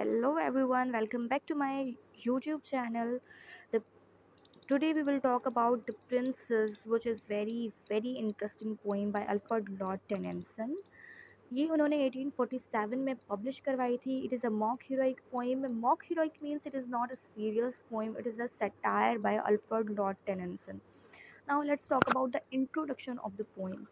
Hello everyone, welcome back to my YouTube channel. The, Today we will talk about The Princess, which is very interesting poem by Alfred Lord Tennyson. ये उन्होंने 1847 में publish करवाई थी. It is a mock heroic poem. Mock heroic means it is not a serious poem, it is a satire by Alfred Lord Tennyson. Now let's talk about the introduction of the poem.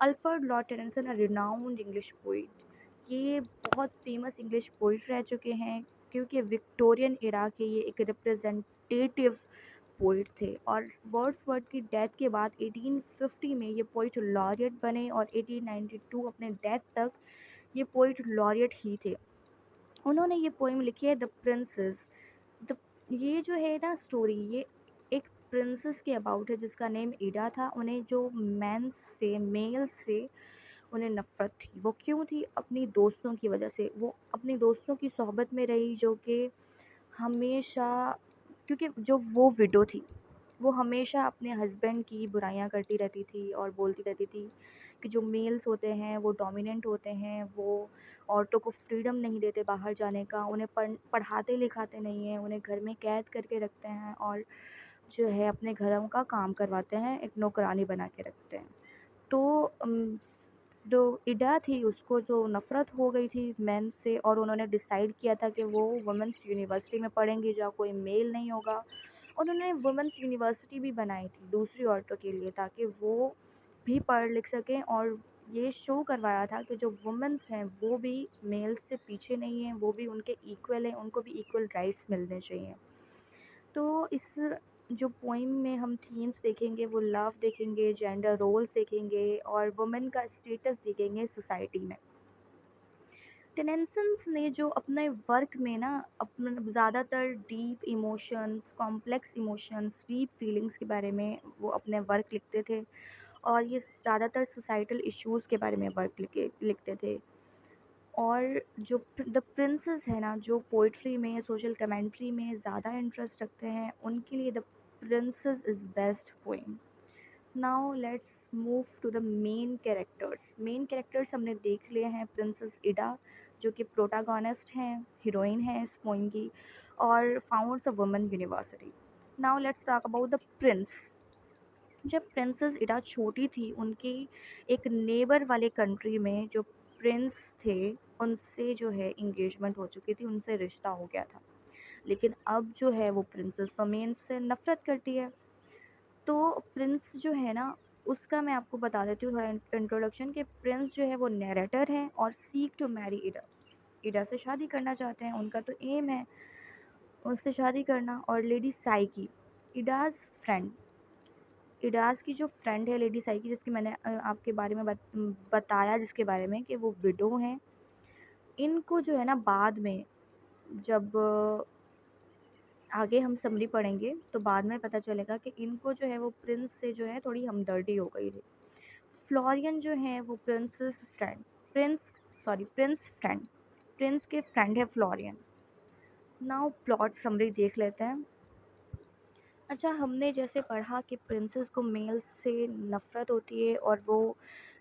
Alfred Lord Tennyson, a renowned English poet. ये बहुत famous English poet रह चुके हैं क्योंकि Victorian era के ये एक representative poet थे और वर्ड्सवर्थ की डेथ के बाद 1850 में ये पोइट लॉरियट बने और 1892 अपने डेथ तक ये पोइट लॉरियट ही थे. उन्होंने ये पोइम लिखी है द प्रिंसेस. द ये जो है ना स्टोरी, ये एक प्रिंसेस के अबाउट है जिसका नेम ईडा था. उन्हें जो मेंस से मेल से उन्हें नफ़रत थी. वो क्यों थी? अपनी दोस्तों की वजह से. वो अपनी दोस्तों की सोहबत में रही जो कि हमेशा, क्योंकि जो वो विडो थी, वो हमेशा अपने हस्बैंड की बुराइयां करती रहती थी और बोलती रहती थी कि जो मेल्स होते हैं वो डोमिनेंट होते हैं, वो औरतों को फ्रीडम नहीं देते बाहर जाने का, उन्हें पढ़ाते लिखाते नहीं हैं, उन्हें घर में कैद करके रखते हैं और जो है अपने घरों का काम करवाते हैं, एक नौकरानी बना के रखते हैं. तो जो इडा थी उसको जो नफ़रत हो गई थी मेन से और उन्होंने डिसाइड किया था कि वो वुमेंस यूनिवर्सिटी में पढ़ेंगी जहाँ कोई मेल नहीं होगा. उन्होंने वुमेंस यूनिवर्सिटी भी बनाई थी दूसरी औरतों के लिए ताकि वो भी पढ़ लिख सकें और ये शो करवाया था कि जो वुमेंस हैं वो भी मेल्स से पीछे नहीं हैं, वो भी उनके इक्वल हैं, उनको भी इक्वल राइट्स मिलने चाहिए. तो इस जो पोइम में हम थीम्स देखेंगे वो लव देखेंगे, जेंडर रोल्स देखेंगे और वुमेन का स्टेटस देखेंगे सोसाइटी में. टेनेंसन्स ने जो अपने वर्क में ना अपना ज़्यादातर deep emotions, complex emotions, deep feelings के बारे में वो अपने वर्क लिखते थे और ये ज़्यादातर सोसाइटल इश्यूज़ के बारे में वर्क लिखते थे. और जो द प्रिंसेस है ना, जो पोइट्री में सोशल कमेंट्री में ज़्यादा इंटरेस्ट रखते हैं, उनके लिए the princess is best poem. Now let's move to the main characters. Main characters हमने देख लिए हैं. प्रिंसेस इडा जो कि प्रोटागोनिस्ट हैं, हीरोइन है इस पोएम की और founts a women university. Now let's talk about the Prince. जब प्रिंसेस इडा छोटी थी, उनकी एक नेबर वाले कंट्री में जो प्रिंस थे उनसे जो है इंगेजमेंट हो चुकी थी, उनसे रिश्ता हो गया था. लेकिन अब जो है वो प्रिंसेस डोमेन से नफ़रत करती है. तो प्रिंस जो है ना, उसका मैं आपको बता देती हूँ थोड़ा इंट्रोडक्शन कि प्रिंस जो है वो नैरेटर हैं और seek to marry Ida. Ida से शादी करना चाहते हैं, उनका तो एम है उससे शादी करना. और लेडी साइकी, इडाज फ्रेंड, इडास की जो फ्रेंड है लेडी साइकी, जिसकी मैंने आपके बारे में बताया, जिसके बारे में कि वो विडो हैं. इनको जो है ना बाद में जब आगे हम समरी पढ़ेंगे तो बाद में पता चलेगा कि इनको जो है वो प्रिंस से जो है थोड़ी हमदर्दी हो गई थी. फ्लोरियन जो है वो प्रिंस प्रिंस फ्रेंड, प्रिंस के फ्रेंड है फ्लोरियन. नाउ प्लॉट समरी देख लेते हैं. अच्छा, हमने जैसे पढ़ा कि प्रिंसेस को मेल से नफ़रत होती है और वो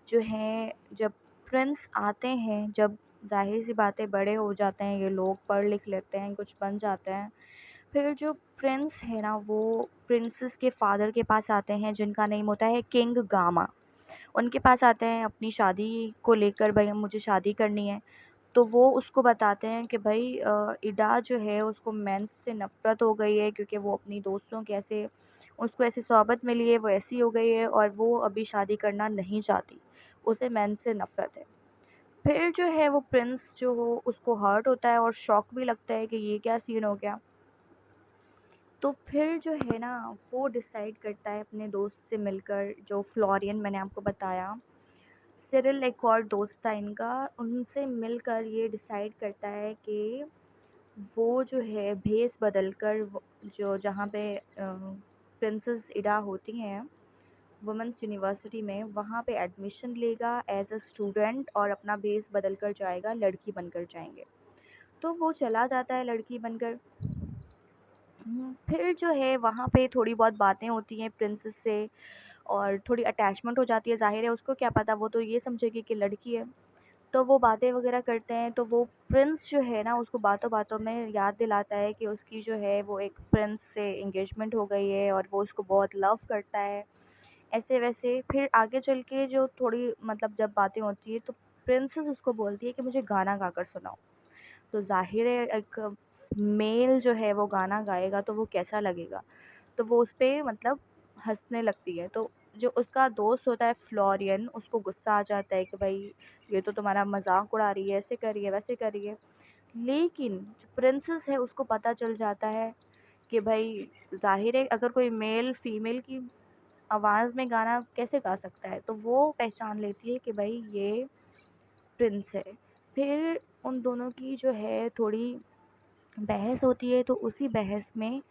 जो है जब प्रिंस आते हैं, जब ज़ाहिर सी बात है बड़े हो जाते हैं ये लोग, पढ़ लिख लेते हैं, कुछ बन जाते हैं. फिर जो प्रिंस है ना वो प्रिंसेस के फादर के पास आते हैं जिनका नेम होता है किंग गामा. उनके पास आते हैं अपनी शादी को लेकर, भाई हम मुझे शादी करनी है. तो वो उसको बताते हैं कि भाई इडा जो है उसको मेंस से नफ़रत हो गई है क्योंकि वो अपनी दोस्तों के ऐसे, उसको ऐसी सोहबत मिली है, वो ऐसी हो गई है और वो अभी शादी करना नहीं चाहती, उसे मेंस से नफ़रत है. फिर जो है वो प्रिंस जो हो उसको हर्ट होता है और शॉक भी लगता है कि ये क्या सीन हो गया. तो फिर जो है ना वो डिसाइड करता है अपने दोस्त से मिलकर, जो फ्लोरियन मैंने आपको बताया, सिरिल एक और दोस्त था इनका, उनसे मिलकर ये डिसाइड करता है कि वो जो है भेस बदल कर जो जहाँ पे प्रिंसेस इडा होती हैं वुमेंस यूनिवर्सिटी में, वहाँ पे एडमिशन लेगा एज अ स्टूडेंट और अपना भेस बदल कर जाएगा, लड़की बनकर जाएंगे. तो वो चला जाता है लड़की बनकर. फिर जो है वहाँ पे थोड़ी बहुत बातें होती हैं प्रिंसेस से और थोड़ी अटैचमेंट हो जाती है. ज़ाहिर है उसको क्या पता, वो तो ये समझेगी कि लड़की है. तो वो बातें वगैरह करते हैं, तो वो प्रिंस जो है ना उसको बातों-बातों में याद दिलाता है कि उसकी जो है वो एक प्रिंस से एंगेजमेंट हो गई है और वो उसको बहुत लव करता है। ऐसे-वैसे फिर आगे चल के जो थोड़ी मतलब जब बातें होती है तो प्रिंसेस उसको बोलती है कि मुझे गाना गाकर सुनाओ। तो ज़ाहिर है एक मेल जो है वो गाना गाएगा तो वो कैसा लगेगा? तो वो उसपे मतलब हँसने लगती है। तो जो उसका दोस्त होता है फ्लोरियन, उसको गुस्सा आ जाता है कि भाई ये तो तुम्हारा मज़ाक उड़ा रही है, ऐसे कर रही है, वैसे कर रही है। लेकिन जो प्रिंसेस है उसको पता चल जाता है कि भाई ज़ाहिर है अगर कोई मेल फीमेल की आवाज़ में गाना कैसे गा सकता है? तो वो पहचान लेती है कि भाई ये प्रिंस है। फिर उन दोनों की जो है थोड़ी बहस होती है, तो उसी बहस में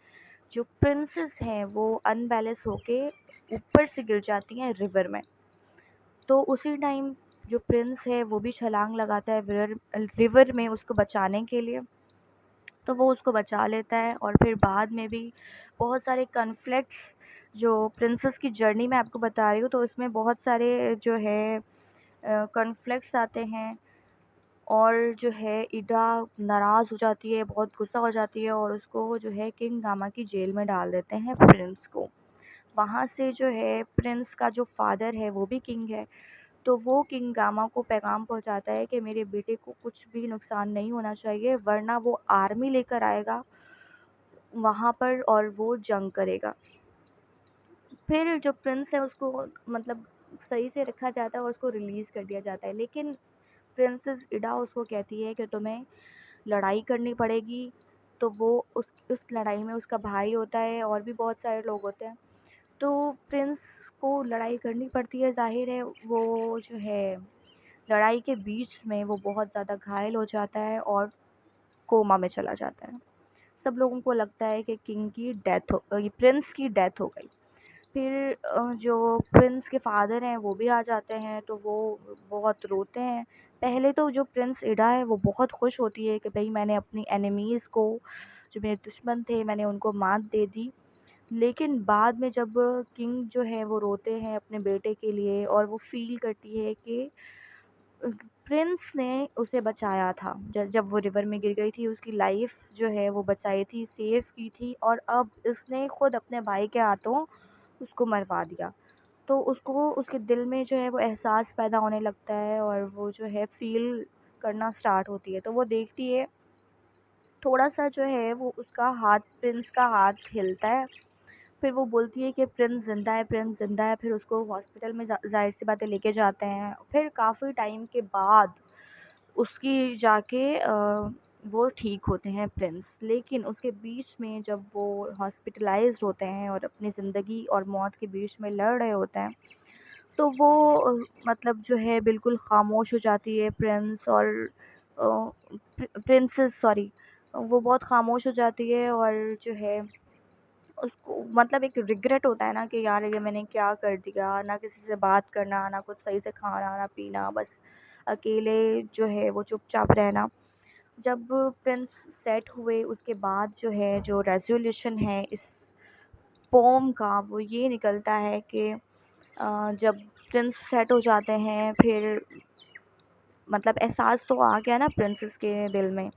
जो प्रिंसेस हैं वो अनबैलेंस होके ऊपर से गिर जाती हैं रिवर में। तो उसी टाइम जो प्रिंस है वो भी छलांग लगाता है रिवर में उसको बचाने के लिए। तो वो उसको बचा लेता है और फिर बाद में भी बहुत सारे कॉन्फ्लिक्ट्स जो प्रिंसेस की जर्नी मैं आपको बता रही हूँ, तो इसमें बहुत सारे जो है कॉन्फ्लिक्ट्स आते हैं। और जो है इडा नाराज़ हो जाती है, बहुत गुस्सा हो जाती है और उसको जो है किंग गामा की जेल में डाल देते हैं प्रिंस को। वहाँ से जो है प्रिंस का जो फादर है वो भी किंग है, तो वो किंग गामा को पैगाम पहुँचाता है कि मेरे बेटे को कुछ भी नुकसान नहीं होना चाहिए, वरना वो आर्मी लेकर आएगा वहाँ पर और वो जंग करेगा। फिर जो प्रिंस है उसको मतलब सही से रखा जाता है और उसको रिलीज़ कर दिया जाता है। लेकिन प्रिंसेस इडा उसको कहती है कि तुम्हें लड़ाई करनी पड़ेगी। तो वो उस लड़ाई में उसका भाई होता है और भी बहुत सारे लोग होते हैं। तो प्रिंस को लड़ाई करनी पड़ती है, ज़ाहिर है वो जो है लड़ाई के बीच में वो बहुत ज़्यादा घायल हो जाता है और कोमा में चला जाता है। सब लोगों को लगता है कि किंग की डेथ हो ये प्रिंस की डेथ हो गई। फिर जो प्रिंस के फादर हैं वो भी आ जाते हैं, तो वो बहुत रोते हैं। पहले तो जो प्रिंस इडा है वो बहुत खुश होती है कि भई मैंने अपनी एनिमीज़ को, जो मेरे दुश्मन थे, मैंने उनको मात दे दी। लेकिन बाद में जब किंग जो है वो रोते हैं अपने बेटे के लिए और वो फ़ील करती है कि प्रिंस ने उसे बचाया था। जब वो रिवर में गिर गई थी उसकी लाइफ़ जो है वो बचाई थी, सेव की थी और अब इसने खुद अपने भाई के हाथों उसको मरवा दिया। तो उसको उसके दिल में जो है वो एहसास पैदा होने लगता है और वो जो है फ़ील करना स्टार्ट होती है। तो वो देखती है थोड़ा-सा जो है वो उसका हाथ प्रिंस का हाथ हिलता है। फिर वो बोलती है कि प्रिंस ज़िंदा है, प्रिंस ज़िंदा है। फिर उसको हॉस्पिटल में ज़ाहिर-सी बात है लेके जाते हैं। फिर काफ़ी टाइम के बाद उसकी जाके वो ठीक होते हैं प्रिंस। लेकिन उसके बीच में जब वो हॉस्पिटलाइज़्ड होते हैं और अपनी ज़िंदगी और मौत के बीच में लड़ रहे होते हैं, तो वो मतलब जो है बिल्कुल ख़ामोश हो जाती है प्रिंस और प्रिंसेस सॉरी, वो बहुत ख़ामोश हो जाती है और जो है उसको मतलब एक रिग्रेट होता है ना कि यार ये मैंने क्या कर दिया, ना किसी से बात करना, ना कुछ सही से खाना, ना पीना, बस अकेले जो है वो चुपचाप रहना। जब प्रिंस सेट हुए उसके बाद जो है जो रेज़ोल्यूशन है इस पोम का वो ये निकलता है कि जब प्रिंस सेट हो जाते हैं फिर मतलब एहसास तो आ गया ना प्रिंसेस के दिल में।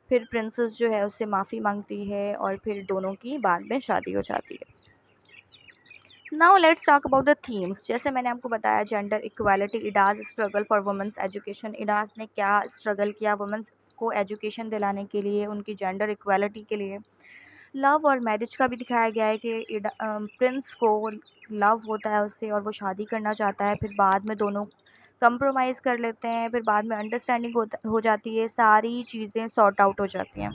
फिर प्रिंसेस जो है उससे माफ़ी माँगती है और फिर दोनों की बाद में शादी हो जाती है। Now let's talk about the themes. जैसे मैंने आपको बताया gender equality, Ida's struggle for women's education. Ida's ने क्या स्ट्रगल किया वुमेन्स को एजुकेशन दिलाने के लिए, उनकी जेंडर इक्वालिटी के लिए। लव और मैरिज का भी दिखाया गया है कि प्रिंस को लव होता है उससे और वो शादी करना चाहता है, फिर बाद में दोनों कंप्रोमाइज़ कर लेते हैं, फिर बाद में अंडरस्टैंडिंग हो जाती है, सारी चीज़ें सॉर्ट आउट हो जाती हैं।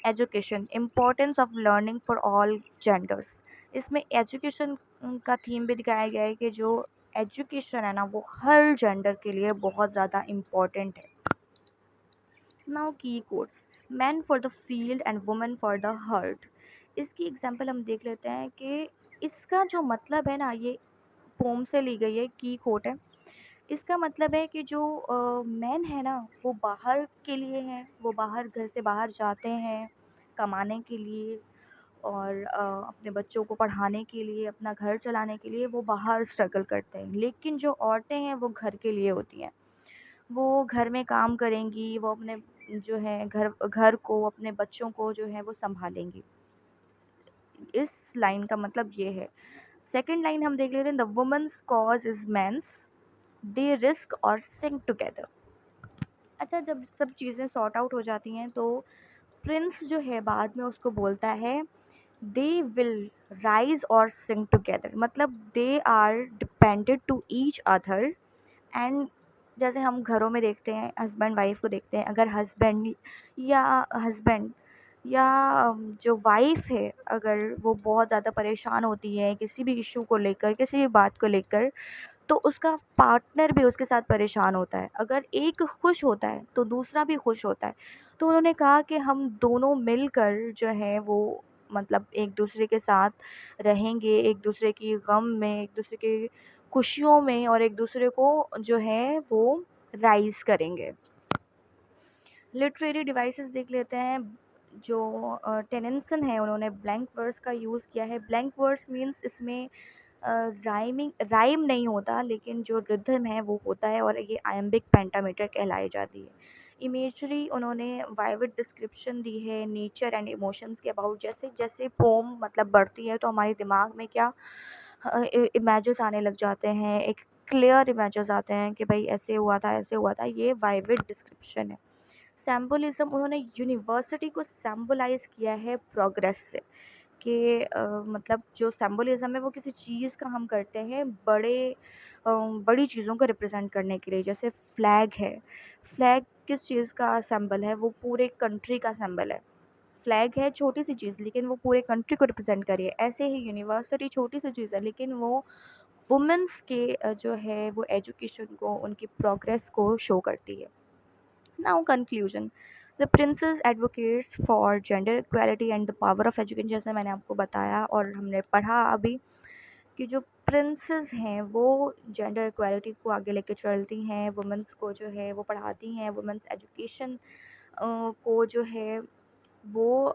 Education importance of learning for all genders. इसमें एजुकेशन का थीम भी दिखाया गया है कि जो एजुकेशन है ना वो हर जेंडर के लिए बहुत ज़्यादा इम्पोर्टेंट है। Now key quotes man for the field and women for the hearth. इसकी एग्जांपल हम देख लेते हैं कि इसका जो मतलब है ना ये पोम से ली गई है, की कोट है। इसका मतलब है कि जो मेन है ना वो बाहर के लिए हैं, वो बाहर घर से बाहर जाते हैं कमाने के लिए और अपने बच्चों को पढ़ाने के लिए, अपना घर चलाने के लिए वो बाहर स्ट्रगल करते हैं। लेकिन जो औरतें हैं वो घर के लिए होती हैं। वो घर में काम करेंगी, वो अपने जो है घर घर को, अपने बच्चों को जो है वो सँभालेंगी। इस लाइन का मतलब ये है। सेकंड लाइन हम देख लेते हैं, the woman's cause is man's, they rise or sink together. अच्छा, जब सब चीज़ें सॉर्ट आउट हो जाती हैं तो प्रिंस जो है बाद में उसको बोलता है, दे विल राइज और सिंग टुगेदर, मतलब they are depended to each other. And जैसे हम घरों में देखते हैं, हस्बैंड वाइफ को देखते हैं, अगर हस्बैंड या जो वाइफ है, अगर वो बहुत ज़्यादा परेशान होती है किसी भी इशू को लेकर, किसी भी बात को लेकर, तो उसका पार्टनर भी उसके साथ परेशान होता है। अगर एक खुश होता है तो दूसरा भी खुश होता है। तो उन्होंने कहा कि हम दोनों मिलकर जो है वो मतलब एक दूसरे के साथ रहेंगे, एक दूसरे की गम में, एक दूसरे की खुशियों में, और एक दूसरे को जो है वो राइज करेंगे। लिटरेरी डिवाइसेस देख लेते हैं। जो टेनिसन है, उन्होंने ब्लैंक वर्स का यूज़ किया है। ब्लैंक वर्स मीन्स इसमें राइम नहीं होता, लेकिन जो रिदम है वो होता है, और ये आयम्बिक पेंटामीटर कहलाई जाती है। इमेजरी उन्होंने वाइविड डिस्क्रिप्शन दी है नेचर एंड इमोशंस के अबाउट। जैसे जैसे पोम मतलब बढ़ती है तो हमारे दिमाग में क्या इमेजेस आने लग जाते हैं, एक क्लियर इमेजेस आते हैं कि भाई ऐसे हुआ था, ऐसे हुआ था। ये वाइविड डिस्क्रिप्शन है। सिंबलिज्म, उन्होंने यूनिवर्सिटी को सिंबलाइज किया है प्रोग्रेस से, कि मतलब जो सिंबलिज्म है वो किसी चीज़ का हम करते हैं बड़ी चीज़ों को रिप्रेजेंट करने के लिए। जैसे फ्लैग है, फ्लैग किस चीज़ का सिंबल है? वो पूरे कंट्री का सिंबल है। फ्लैग है छोटी सी चीज़, लेकिन वो पूरे कंट्री को रिप्रेजेंट कर रही है। ऐसे ही यूनिवर्सिटी छोटी सी चीज़ है, लेकिन वो वुमेन्स के जो है वो एजुकेशन को, उनकी प्रोग्रेस को शो करती है। Now conclusion, the princess advocates for gender equality and the power of education. जैसे मैंने आपको बताया और हमने पढ़ा अभी, कि जो प्रिंसेस हैं वो जेंडर इक्वालिटी को आगे लेके चलती हैं, वुमेंस को जो है वो पढ़ाती हैं, वुमेंस एजुकेशन को जो है वो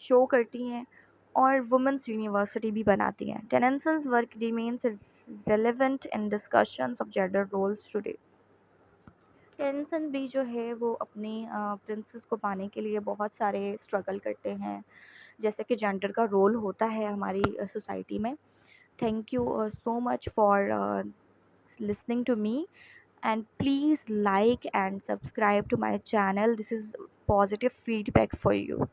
शो करती हैं, और वुमेंस यूनिवर्सिटी भी बनाती हैं। Tennyson's work remains relevant in discussions of gender roles today। Tennyson भी जो है वो अपनी प्रिंसेस को पाने के लिए बहुत सारे स्ट्रगल करते हैं, जैसे कि जेंडर का रोल होता है हमारी सोसाइटी में। Thank you so much for listening to me, and please like and subscribe to my channel. This is positive feedback for you.